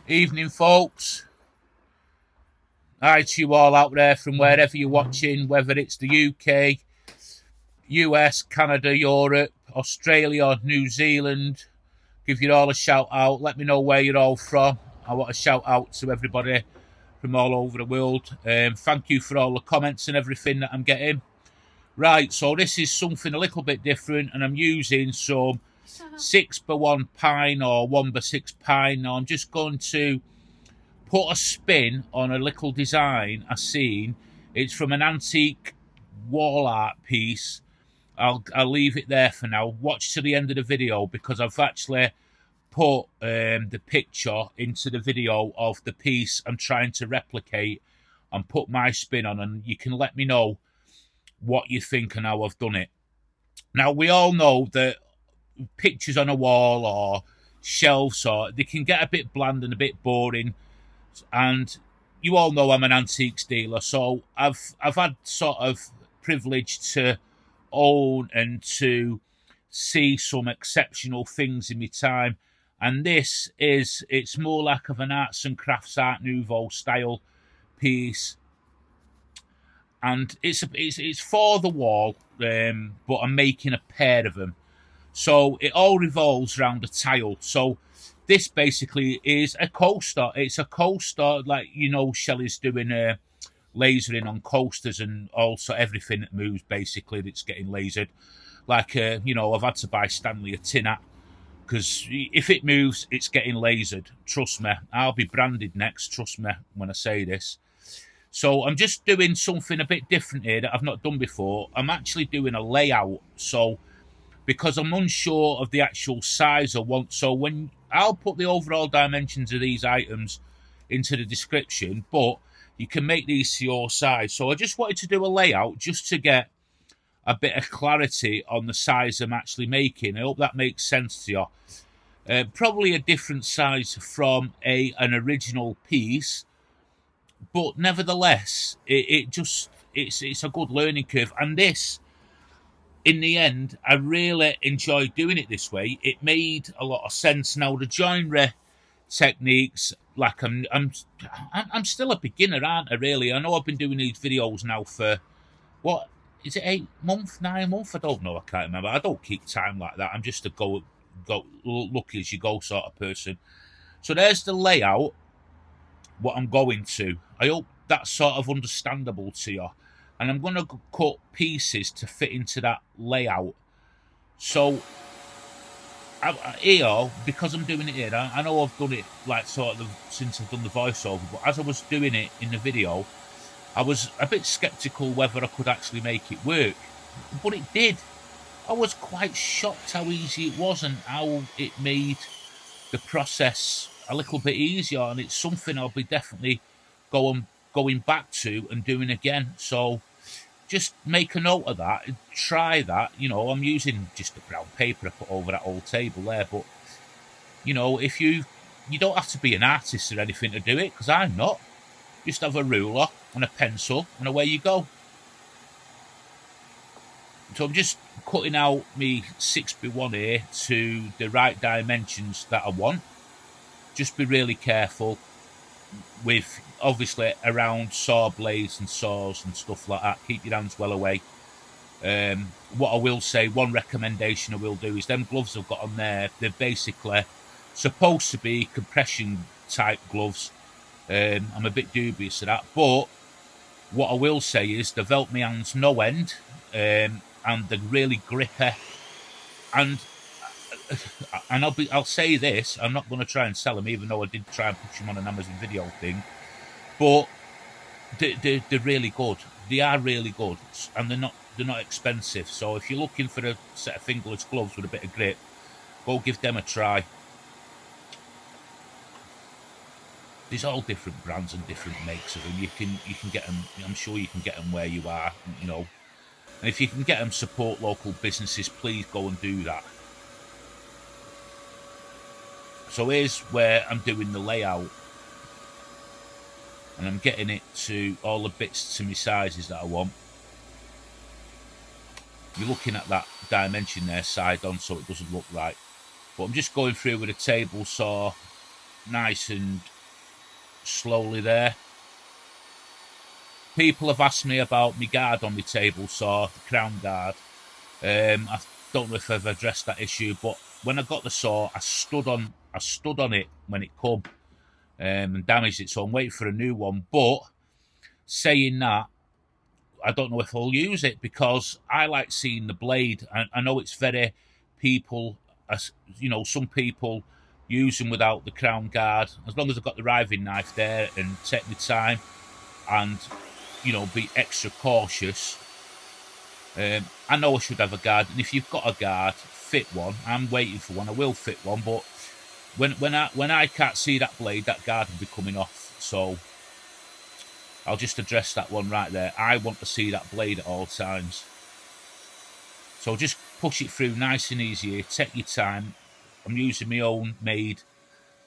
Evening, folks. Hi to you all out there from wherever you're watching, whether it's the UK, US, Canada, Europe, Australia, New Zealand. Give you all a shout out. Let me know where you're all from. I want to shout out to everybody from all over the world. Thank you for all the comments and everything that I'm getting. Right, so this is something a little bit different, and I'm using some 6x1 pine or 1x6 pine. Now I'm just going to put a spin on a little design I seen. It's from an antique wall art piece. I'll leave it there for now. Watch to the end of the video because I've actually put the picture into the video of the piece I'm trying to replicate and put my spin on, and you can let me know what you think and how I've done it. Now, we all know that pictures on a wall or shelves, or they can get a bit bland and a bit boring, and you all know I'm an antiques dealer, so I've had sort of privilege to own and to see some exceptional things in my time, and it's more like of an arts and crafts Art Nouveau style piece, and it's for the wall, but I'm making a pair of them, so it all revolves around a tile. So this basically is a coaster. It's a coaster, like, you know, Shelley's doing lasering on coasters and also everything that moves, basically, that's getting lasered. Like, you know, I've had to buy Stanley a tin hat because if it moves, it's getting lasered. Trust me, I'll be branded next. Trust me when I say this. So I'm just doing something a bit different here that I've not done before. I'm actually doing a layout. So because I'm unsure of the actual size I want, so when I'll put the overall dimensions of these items into the description, but you can make these to your size. So I just wanted to do a layout just to get a bit of clarity on the size I'm actually making. I hope that makes sense to you. Probably a different size from an original piece, but nevertheless, it's a good learning curve. And this, in the end, I really enjoyed doing it this way. It made a lot of sense. Now, the joinery techniques, like I'm still a beginner, aren't I? Really, I know I've been doing these videos now for what is it, 8 months, 9 months? I don't know. I can't remember. I don't keep time like that. I'm just a go look as you go sort of person. So there's the layout. What I'm going to. I hope that's sort of understandable to you. And I'm going to cut pieces to fit into that layout. So here, because I'm doing it here, I know I've done it like sort of since I've done the voiceover, but as I was doing it in the video, I was a bit sceptical whether I could actually make it work, but it did. I was quite shocked how easy it was and how it made the process a little bit easier, and it's something I'll be definitely going back to and doing again. So just make a note of that, try that. You know, I'm using just a brown paper I put over that old table there, but you know, if you don't have to be an artist or anything to do it, because I'm not. Just have a ruler and a pencil and away you go. So I'm just cutting out me 6x1 here to the right dimensions that I want. Just be really careful with, obviously, around saw blades and saws and stuff like that. Keep your hands well away. What I will say, one recommendation I will do is them gloves I've got on there, they're basically supposed to be compression type gloves. I'm a bit dubious of that, but what I will say is they've helped my hands no end, and they're really grippy. And I'll say this: I'm not going to try and sell them, even though I did try and push them on an Amazon video thing. But they're really good. They are really good, and they're not expensive. So if you're looking for a set of fingerless gloves with a bit of grip, go give them a try. There's all different brands and different makes of them. You can get them. I'm sure you can get them where you are. You know, and if you can get them, support local businesses. Please go and do that. So here's where I'm doing the layout, and I'm getting it to all the bits to my sizes that I want. You're looking at that dimension there side on, so it doesn't look right. But I'm just going through with a table saw, nice and slowly there. People have asked me about my guard on my table saw, the crown guard. I don't know if I've addressed that issue, but when I got the saw, I stood on it when it come and damaged it, so I'm waiting for a new one. But saying that, I don't know if I'll use it because I like seeing the blade. I know it's very people, some people use them without the crown guard. As long as I've got the riving knife there and take my time and, be extra cautious. I know I should have a guard, and if you've got a guard, fit one. I'm waiting for one. I will fit one, but when I can't see that blade, that guard will be coming off. So I'll just address that one right there. I want to see that blade at all times. So just push it through nice and easy here. Take your time. I'm using my own made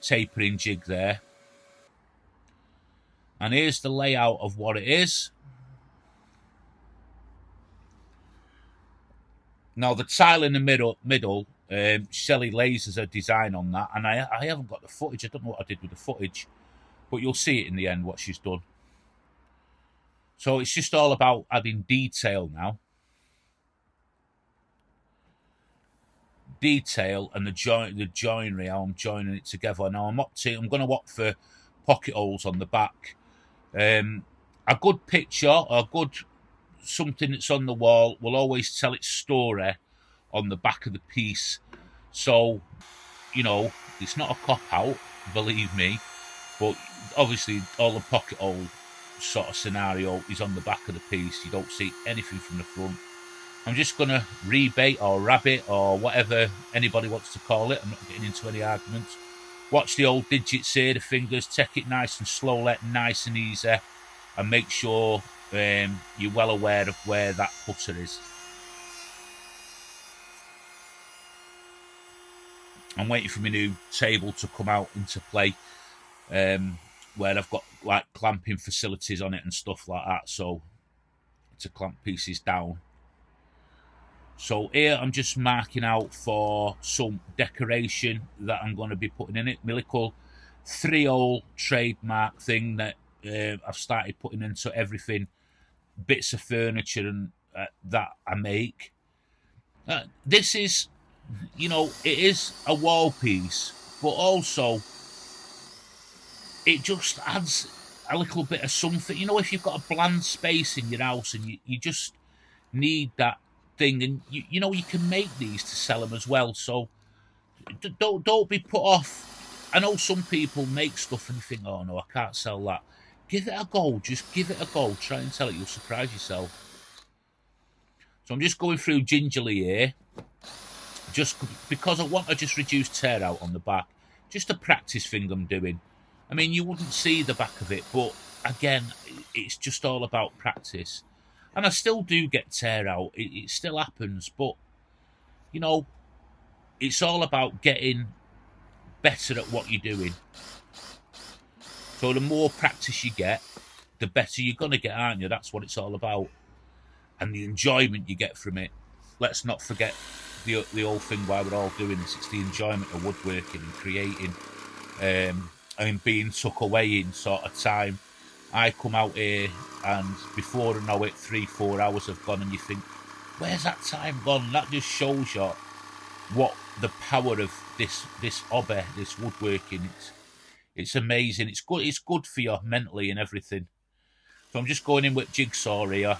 tapering jig there. And here's the layout of what it is. Now the tile in the middle, Shelley lasers a design on that, and I haven't got the footage. I don't know what I did with the footage, but you'll see it in the end what she's done. So it's just all about adding detail now. Detail and the joinery, how I'm joining it together. Now I'm going to opt for pocket holes on the back. A good picture or something that's on the wall will always tell its story on the back of the piece. So, it's not a cop-out, believe me, but obviously all the pocket hole sort of scenario is on the back of the piece. You don't see anything from the front. I'm just going to rebate or rabbit or whatever anybody wants to call it. I'm not getting into any arguments. Watch the old digits here, the fingers. Take it nice and slowly, nice and easy, and make sure you're well aware of where that putter is. I'm waiting for my new table to come out into play, where I've got like clamping facilities on it and stuff like that, so to clamp pieces down. So here I'm just marking out for some decoration that I'm going to be putting in it. My little 3-hole trademark thing that I've started putting into everything, bits of furniture and that I make. This is, it is a wall piece, but also it just adds a little bit of something. If you've got a bland space in your house and you just need that thing, and you can make these to sell them as well. So don't be put off. I know some people make stuff and you think, oh no, I can't sell that. Give it a go. Just give it a go. Try and sell it. You'll surprise yourself. So I'm just going through gingerly here, just because I want to just reduce tear out on the back. Just a practice thing I'm doing. I mean, you wouldn't see the back of it, but again, it's just all about practice. And I still do get tear out. It still happens, but it's all about getting better at what you're doing. So the more practice you get, the better you're going to get, aren't you? That's what it's all about. And the enjoyment you get from it. Let's not forget the old thing why we're all doing this. It's the enjoyment of woodworking and creating and being tucked away in sort of time. I come out here and before I know it, 3-4 hours have gone and you think, where's that time gone? And that just shows you what the power of this hobby, this woodworking. It's amazing. It's good for you mentally and everything. So I'm just going in with jigsaw here,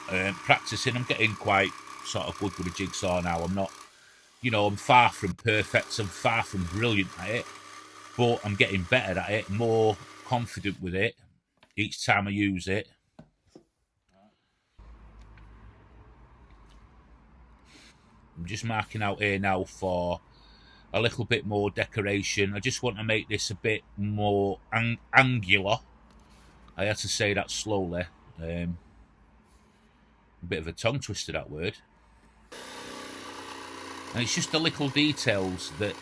practicing. I'm getting quite sort of good with a jigsaw now. I'm not, I'm far from perfect. I'm far from brilliant at it, but I'm getting better at it, more confident with it each time I use it. I'm just marking out here now for a little bit more decoration. I just want to make this a bit more angular. I had to say that slowly. A bit of a tongue twister, that word. And it's just the little details that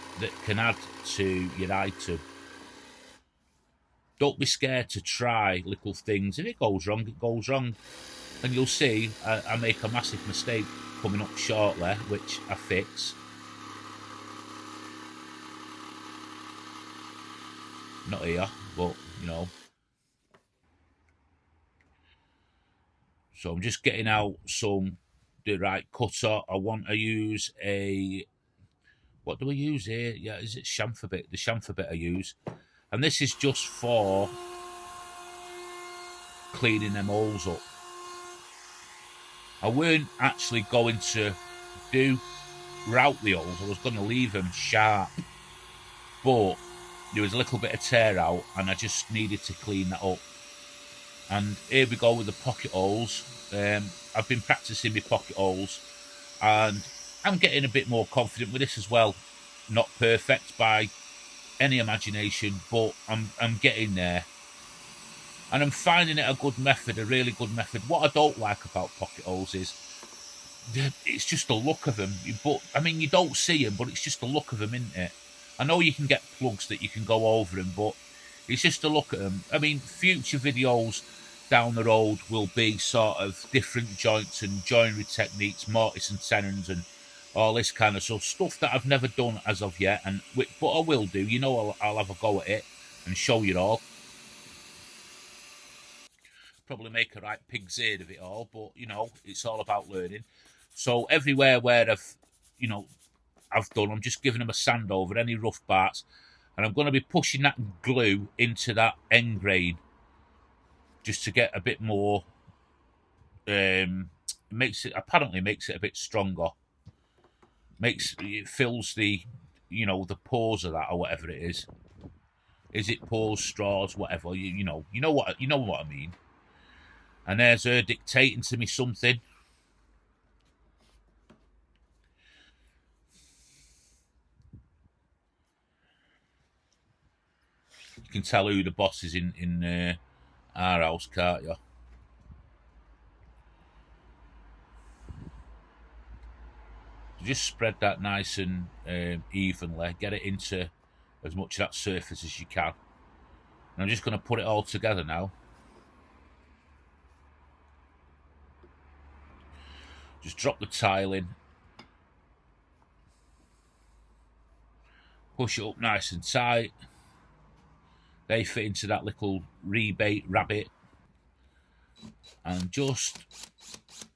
can add to your item. Don't be scared to try little things. If it goes wrong, it goes wrong. And you'll see I make a massive mistake coming up shortly, which I fix. Not here, but, you know. So I'm just getting out the right cutter. I want to use a, what do I use here? Yeah, is it chamfer bit? The chamfer bit I use. And this is just for cleaning them holes up. I weren't actually going to route the holes. I was going to leave them sharp. But there was a little bit of tear out and I just needed to clean that up. And here we go with the pocket holes. I've been practicing my pocket holes and I'm getting a bit more confident with this as well. Not perfect by any imagination, but I'm getting there. And I'm finding it a good method, a really good method. What I don't like about pocket holes is it's just the look of them. But I mean, you don't see them, but it's just the look of them, isn't it? I know you can get plugs that you can go over them, but it's just the look at them. I mean, future videos down the road will be sort of different joints and joinery techniques, mortise and tenons and all this kind of stuff that I've never done as of yet. But I will do. You know, I'll have a go at it and show you all. Probably make a right pig's ear of it all, but you know, it's all about learning. So everywhere where I've done, I'm just giving them a sand over any rough parts, and I'm going to be pushing that glue into that end grain just to get a bit more. Apparently makes it a bit stronger. It fills the the pores of that or whatever it is. Is it pores, straws, whatever? You know what I mean. And there's her dictating to me something. You can tell who the boss is in our house, can't you? Just spread that nice and evenly. Get it into as much of that surface as you can. And I'm just going to put it all together now. Just drop the tile in. Push it up nice and tight. They fit into that little rebate rabbit. And just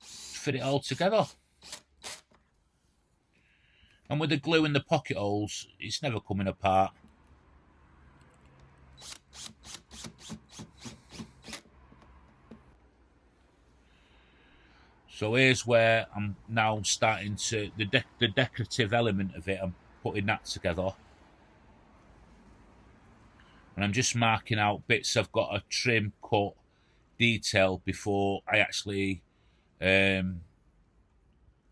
fit it all together. And with the glue in the pocket holes, it's never coming apart. So here's where I'm now starting to, the decorative element of it, I'm putting that together. And I'm just marking out bits I've got to trim, cut, detail before I actually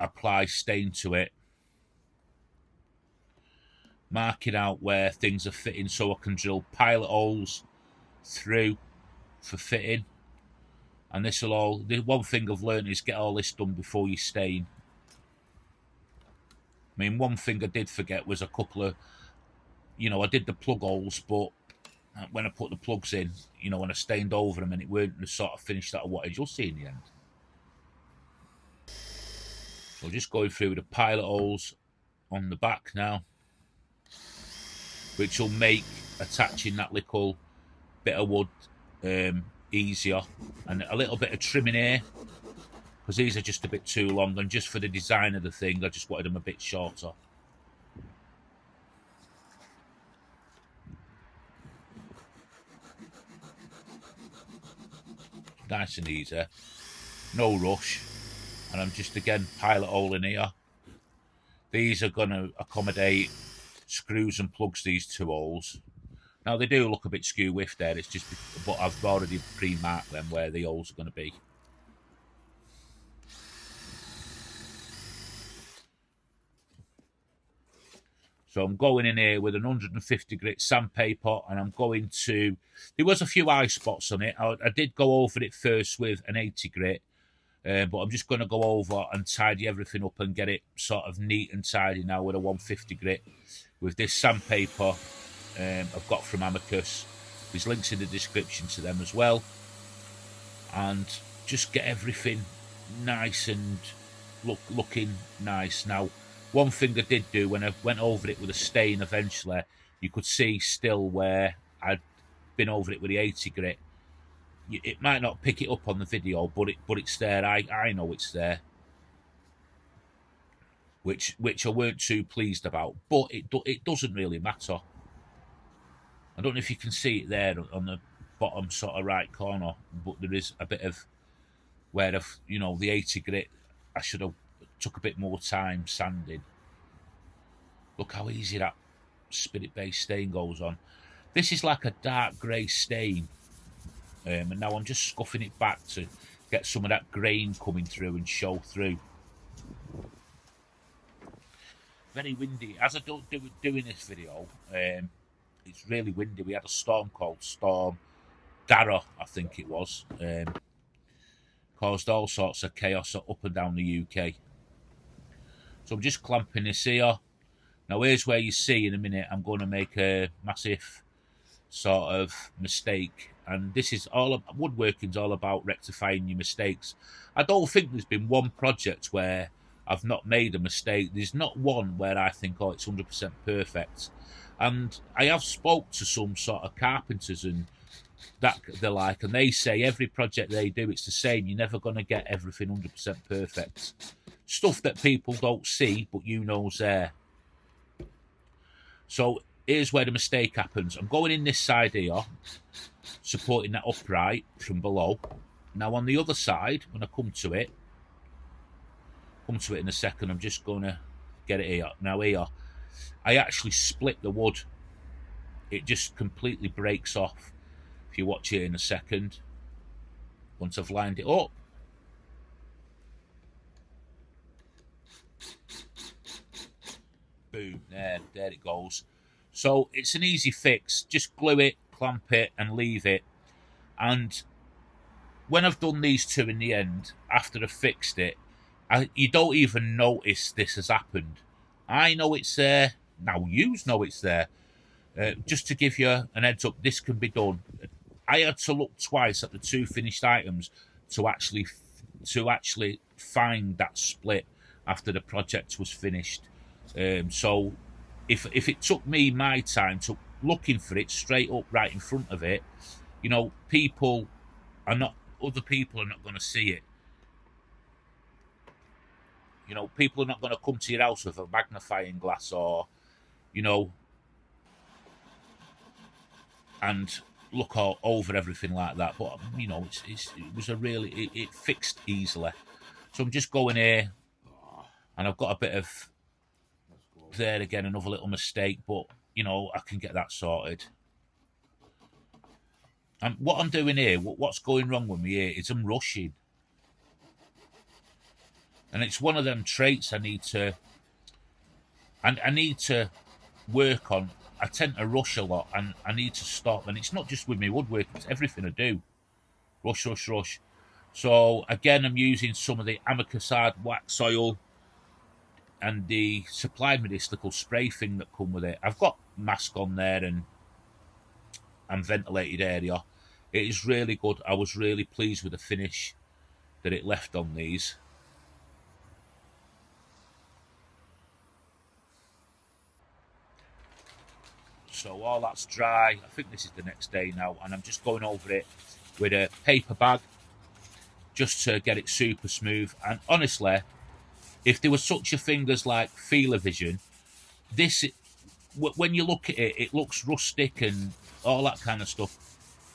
apply stain to it. Marking out where things are fitting so I can drill pilot holes through for fitting. And this will all, the one thing I've learned is get all this done before you stain. I mean, one thing I did forget was a couple of, I did the plug holes, but when I put the plugs in, when I stained over them and it weren't the sort of finish that I wanted, you'll see in the end. So just going through the pilot holes on the back now, which will make attaching that little bit of wood easier, and a little bit of trimming here because these are just a bit too long, and just for the design of the thing I just wanted them a bit shorter. Nice and easy, no rush. And I'm just again pilot hole in here. These are going to accommodate screws and plugs, these two holes. Now they do look a bit skew whiffed there, it's just, but I've already pre-marked them where the holes are going to be. So I'm going in here with an 150 grit sandpaper, and I'm going to, there was a few eye spots on it. I did go over it first with an 80 grit, but I'm just going to go over and tidy everything up and get it sort of neat and tidy now with a 150 grit with this sandpaper I've got from Amicus. There's links in the description to them as well. And just get everything nice and looking nice. Now, one thing I did do when I went over it with a stain eventually, you could see still where I'd been over it with the 80 grit, it might not pick it up on the video, but it's there. I know it's there, which I weren't too pleased about, but it doesn't really matter. I don't know if you can see it there on the bottom sort of right corner, but there is a bit of where the 80 grit, I should have took a bit more time sanding. Look how easy that spirit-based stain goes on. This is like a dark grey stain, and now I'm just scuffing it back to get some of that grain coming through and show through. Very windy. As I don't doing this video, it's really windy. We had a storm called Storm Dara, I think it was. Caused all sorts of chaos up and down the UK. So I'm just clamping this here. Now here's where you see in a minute I'm going to make a massive sort of mistake. And this is woodworking's all about rectifying your mistakes. I don't think there's been one project where I've not made a mistake. There's not one where I think, oh, it's 100% perfect. And I have spoke to some sort of carpenters and that they're like, and they say every project they do, it's the same. You're never going to get everything 100% perfect. Stuff that people don't see, but you know's there. So here's where the mistake happens. I'm going in this side here, supporting that upright from below. Now on the other side, when I come to it in a second, I'm just going to get it here. Now here, I actually split the wood. It just completely breaks off. If you watch it in a second, once I've lined it up. Boom, there it goes. So it's an easy fix. Just glue it, clamp it, and leave it. And when I've done these two in the end, after I've fixed it, you don't even notice this has happened. I know it's there. Now you know it's there. Just to give you an heads up, this can be done. I had to look twice at the two finished items to actually find that split after the project was finished. So if it took me my time to looking for it straight up right in front of it, other people are not going to see it. People are not going to come to your house with a magnifying glass or, and look all over everything like that. But, it fixed easily. So I'm just going here, and I've got a bit of, there again, another little mistake, but, I can get that sorted. And what I'm doing here, what's going wrong with me here is I'm rushing. And it's one of them traits I need to work on. I tend to rush a lot, and I need to stop. And it's not just with me woodworking, it's everything I do. Rush, rush, rush. So, again, I'm using some of the Amicus hardwax oil, and they supplied me this little spray thing that come with it. I've got mask on there and ventilated area. It is really good. I was really pleased with the finish that it left on these. So all that's dry. I think this is the next day now, and I'm just going over it with a paper bag just to get it super smooth. And honestly, if there was such a thing as like feeler vision, this, when you look at it, it looks rustic and all that kind of stuff.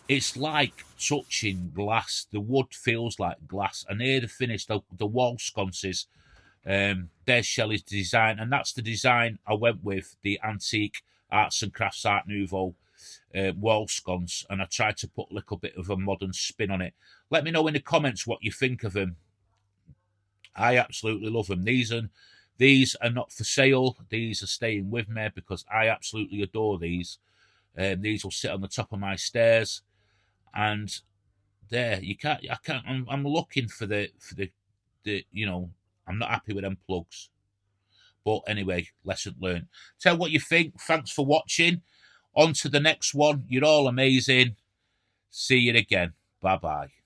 It's like touching glass. The wood feels like glass. And here the finish, the wall sconces, there's Shelley's design, and that's the design I went with, the antique arts and crafts Art Nouveau wall sconce, and I tried to put a little bit of a modern spin on it. Let me know in the comments what you think of them. I absolutely love them. These are not for sale. These are staying with me because I absolutely adore these. These will sit on the top of my stairs, and there I'm looking for the I'm not happy with them plugs. But anyway, lesson learned. Tell what you think. Thanks for watching. On to the next one. You're all amazing. See you again. Bye-bye.